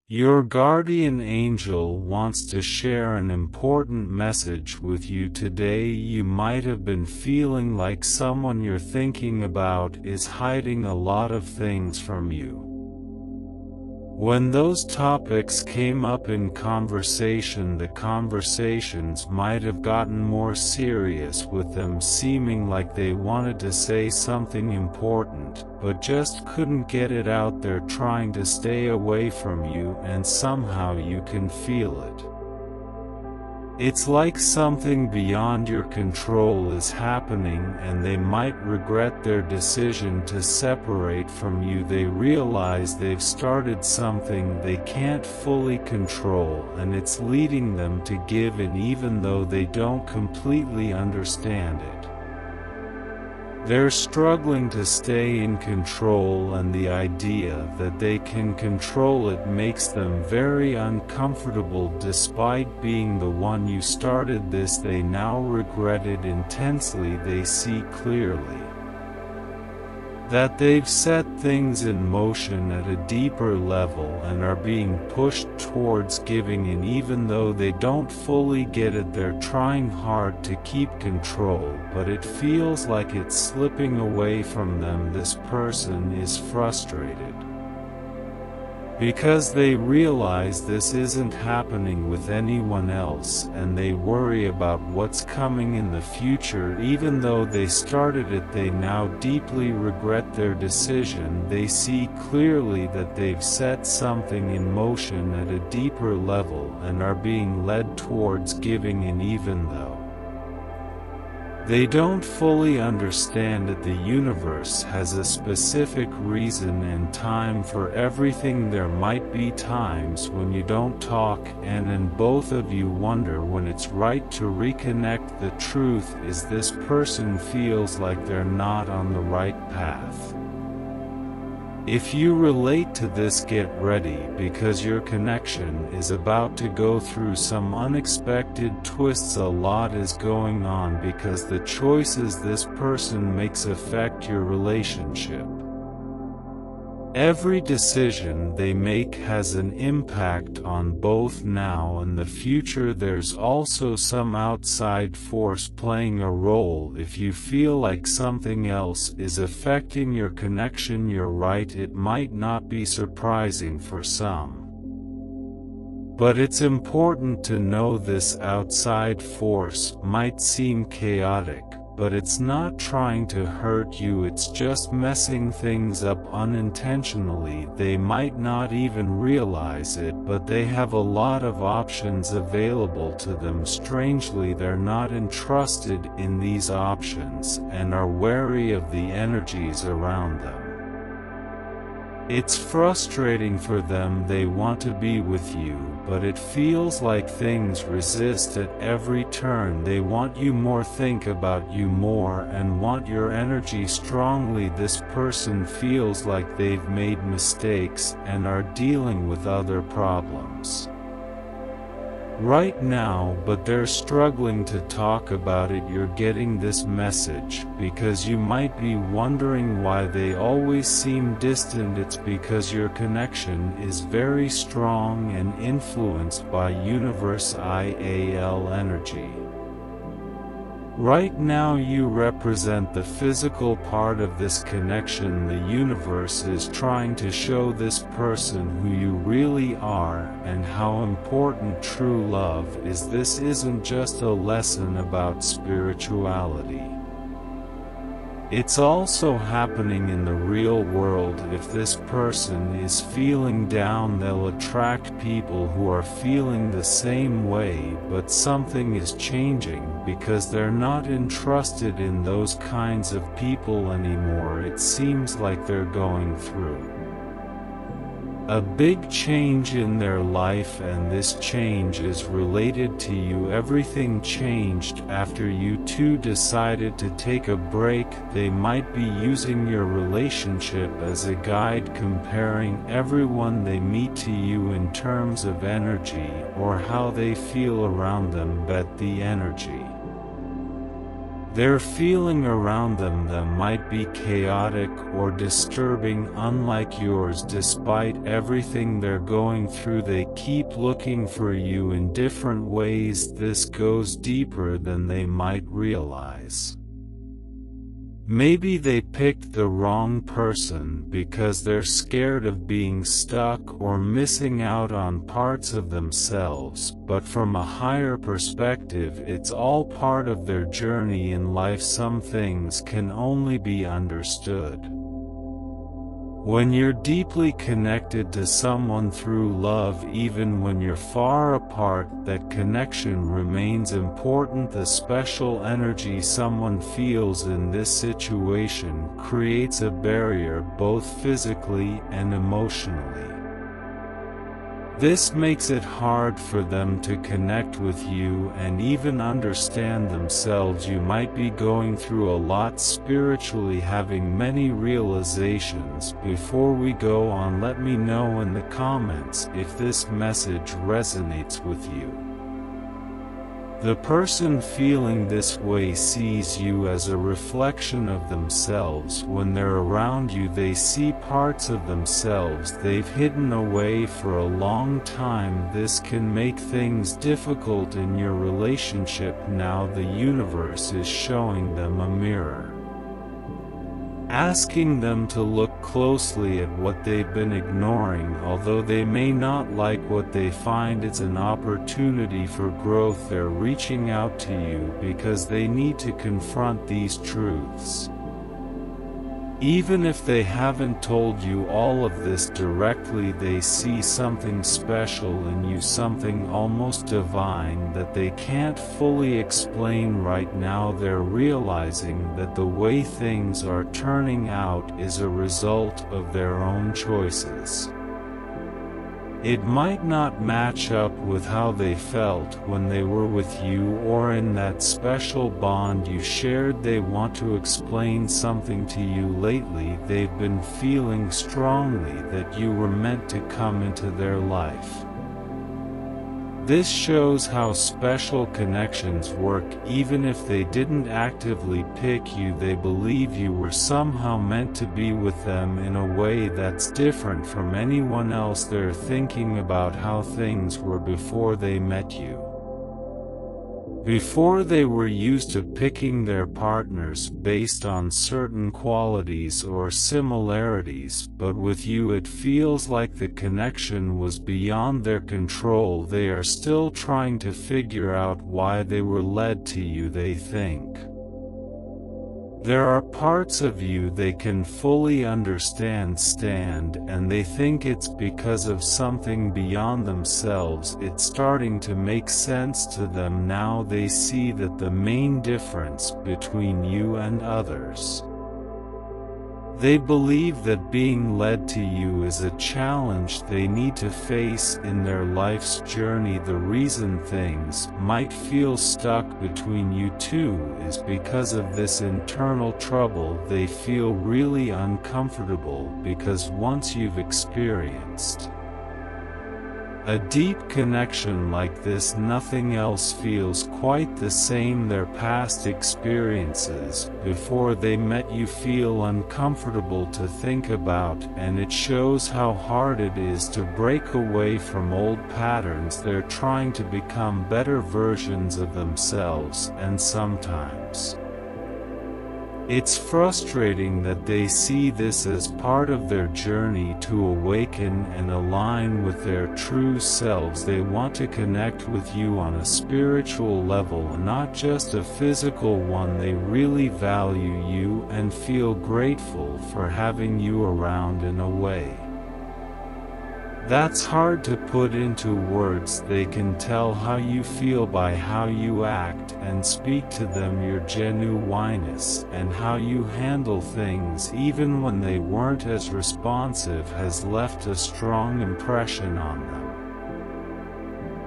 Your guardian angel wants to share an important message with you today. You might have been feeling like someone you're thinking about is hiding a lot of things from you. When those topics came up in conversation, the conversations might have gotten more serious, with them seeming like they wanted to say something important, but just couldn't get it out there, trying to stay away from you, and somehow you can feel it. It's like something beyond your control is happening, and they might regret their decision to separate from you. They realize they've started something they can't fully control, and it's leading them to give in even though they don't completely understand it. They're struggling to stay in control, and the idea that they can control it makes them very uncomfortable. Despite being the one you started this, they now regret it intensely. They see clearly that they've set things in motion at a deeper level and are being pushed towards giving in. Even though they don't fully get it, they're trying hard to keep control, but it feels like it's slipping away from them. This person is frustrated because they realize this isn't happening with anyone else, and they worry about what's coming in the future. Even though they started it, they now deeply regret their decision. They see clearly that they've set something in motion at a deeper level and are being led towards giving in, even though they don't fully understand that the universe has a specific reason and time for everything. There might be times when you don't talk, and both of you wonder when it's right to reconnect. The truth is, this person feels like they're not on the right path. If you relate to this, get ready, because your connection is about to go through some unexpected twists. A lot is going on because the choices this person makes affect your relationship. Every decision they make has an impact on both now and the future. There's also some outside force playing a role. If you feel like something else is affecting your connection, you're right. It might not be surprising for some, but it's important to know this outside force might seem chaotic, but it's not trying to hurt you. It's just messing things up unintentionally. They might not even realize it, but they have a lot of options available to them. Strangely, they're not entrusted in these options and are wary of the energies around them. It's frustrating for them. They want to be with you, but it feels like things resist at every turn. They want you more, think about you more, and want your energy strongly. This person feels like they've made mistakes and are dealing with other problems right now, but they're struggling to talk about it. You're getting this message because you might be wondering why they always seem distant. It's because your connection is very strong and influenced by universe-IAL energy. Right now you represent the physical part of this connection. The universe is trying to show this person who you really are and how important true love is. This isn't just a lesson about spirituality. It's also happening in the real world. If this person is feeling down, they'll attract people who are feeling the same way, but something is changing because they're not entrusted in those kinds of people anymore. It seems like they're going through a big change in their life, and this change is related to you. Everything changed after you two decided to take a break. They might be using your relationship as a guide, comparing everyone they meet to you in terms of energy or how they feel around them. Bet the energy Their feeling around them might be chaotic or disturbing, unlike yours. Despite everything they're going through, they keep looking for you in different ways. This goes deeper than they might realize. Maybe they picked the wrong person because they're scared of being stuck or missing out on parts of themselves, but from a higher perspective, it's all part of their journey in life. Some things can only be understood when you're deeply connected to someone through love. Even when you're far apart, that connection remains important. The special energy someone feels in this situation creates a barrier both physically and emotionally. This makes it hard for them to connect with you and even understand themselves. You might be going through a lot spiritually, having many realizations. Before we go on, let me know in the comments if this message resonates with you. The person feeling this way sees you as a reflection of themselves. When they're around you, they see parts of themselves they've hidden away for a long time. This can make things difficult in your relationship. Now the universe is showing them a mirror, asking them to look closely at what they've been ignoring. Although they may not like what they find, it's an opportunity for growth. They're reaching out to you because they need to confront these truths. Even if they haven't told you all of this directly, they see something special in you, something almost divine that they can't fully explain right now. They're realizing that the way things are turning out is a result of their own choices. It might not match up with how they felt when they were with you or in that special bond you shared. They want to explain something to you. Lately, they've been feeling strongly that you were meant to come into their life. This shows how special connections work. Even if they didn't actively pick you, they believe you were somehow meant to be with them in a way that's different from anyone else. They're thinking about how things were before they met you. Before, they were used to picking their partners based on certain qualities or similarities, but with you it feels like the connection was beyond their control. They are still trying to figure out why they were led to you. They think there are parts of you they can fully understand, and they think it's because of something beyond themselves. It's starting to make sense to them now. They see that the main difference between you and others. They believe that being led to you is a challenge they need to face in their life's journey. The reason things might feel stuck between you two is because of this internal trouble. They feel really uncomfortable because once you've experienced a deep connection like this, nothing else feels quite the same. Their past experiences before they met you feel uncomfortable to think about, and it shows how hard it is to break away from old patterns. They're trying to become better versions of themselves, and sometimes it's frustrating that they see this as part of their journey to awaken and align with their true selves. They want to connect with you on a spiritual level, not just a physical one. They really value you and feel grateful for having you around in a way that's hard to put into words. They can tell how you feel by how you act and speak to them. Your genuineness and how you handle things, even when they weren't as responsive, has left a strong impression on them.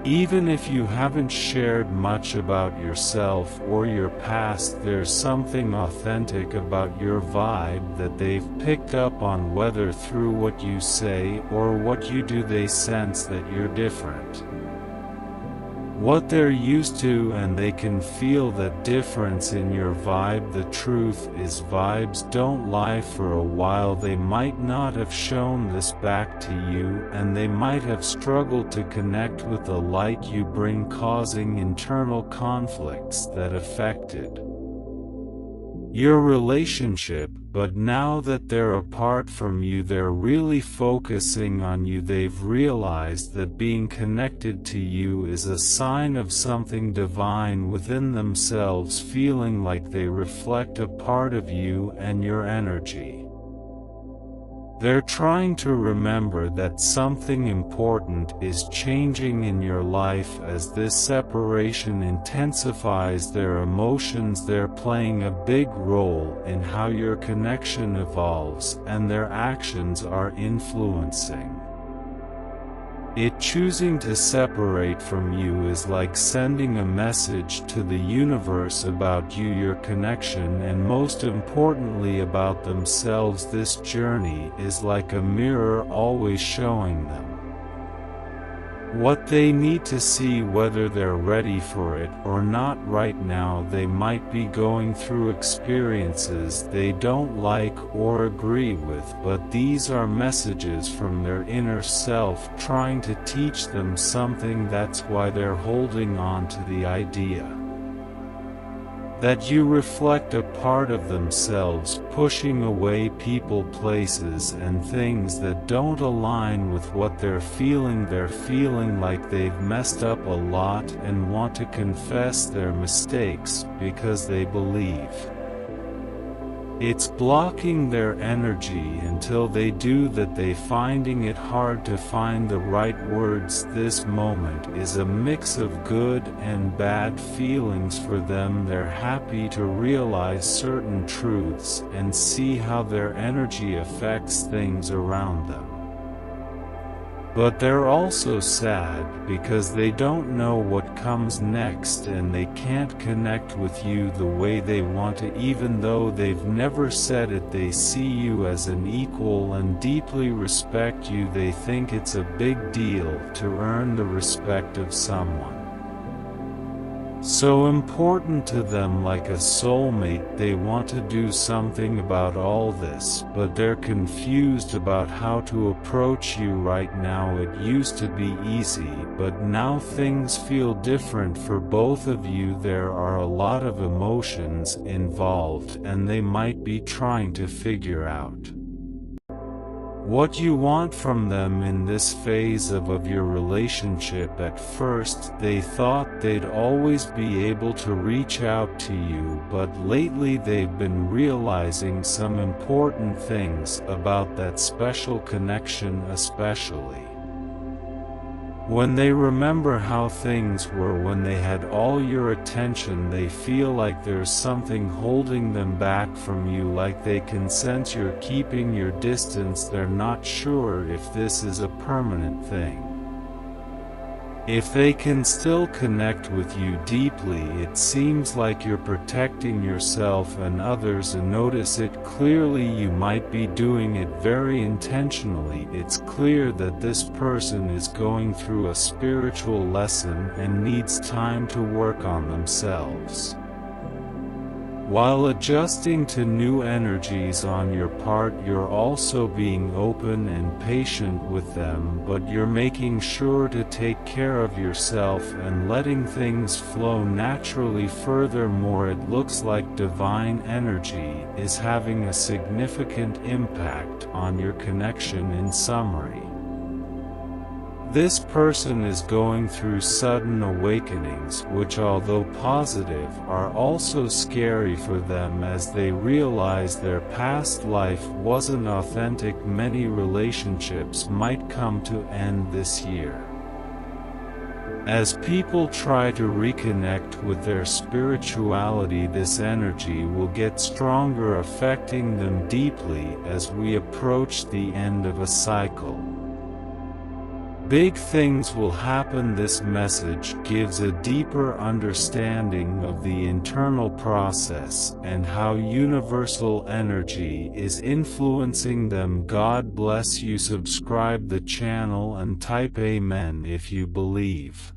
Even if you haven't shared much about yourself or your past, there's something authentic about your vibe that they've picked up on. Whether through what you say or what you do, they sense that you're different. what they're used to, and they can feel that difference in your vibe. The truth is, vibes don't lie. For a while they might not have shown this back to you, and they might have struggled to connect with the light you bring, causing internal conflicts that affected your relationship. But now that they're apart from you, they're really focusing on you. They've realized that being connected to you is a sign of something divine within themselves, feeling like they reflect a part of you and your energy. They're trying to remember that something important is changing in your life. As this separation intensifies their emotions, they're playing a big role in how your connection evolves, and their actions are influencing it. Choosing to separate from you is like sending a message to the universe about you, your connection, and most importantly about themselves. This journey is like a mirror, always showing them what they need to see, whether they're ready for it or not. Right now they might be going through experiences they don't like or agree with, but these are messages from their inner self trying to teach them something. That's why they're holding on to the idea that you reflect a part of themselves, pushing away people, places, and things that don't align with what they're feeling. They're feeling like they've messed up a lot and want to confess their mistakes because they believe it's blocking their energy. Until they do that, they finding it hard to find the right words. This moment is a mix of good and bad feelings for them. They're happy to realize certain truths and see how their energy affects things around them. But they're also sad because they don't know what comes next, and they can't connect with you the way they want to. Even though they've never said it, they see you as an equal and deeply respect you. They think it's a big deal to earn the respect of someone so important to them, like a soulmate. They want to do something about all this, but they're confused about how to approach you right now. It used to be easy, but now things feel different for both of you. There are a lot of emotions involved, and they might be trying to figure out what you want from them in this phase of your relationship. At first, they thought they'd always be able to reach out to you, but lately they've been realizing some important things about that special connection, especially when they remember how things were when they had all your attention. They feel like there's something holding them back from you, like they can sense you're keeping your distance. They're not sure if this is a permanent thing. If they can still connect with you deeply, it seems like you're protecting yourself and others, and notice it clearly. You might be doing it very intentionally. It's clear that this person is going through a spiritual lesson and needs time to work on themselves. While adjusting to new energies on your part, you're also being open and patient with them, but you're making sure to take care of yourself and letting things flow naturally. Furthermore, it looks like divine energy is having a significant impact on your connection. In summary, this person is going through sudden awakenings, which, although positive, are also scary for them as they realize their past life wasn't authentic. Many relationships might come to end this year. As people try to reconnect with their spirituality, this energy will get stronger, affecting them deeply as we approach the end of a cycle. Big things will happen. This message gives a deeper understanding of the internal process and how universal energy is influencing them. God bless you. Subscribe the channel and type Amen if you believe.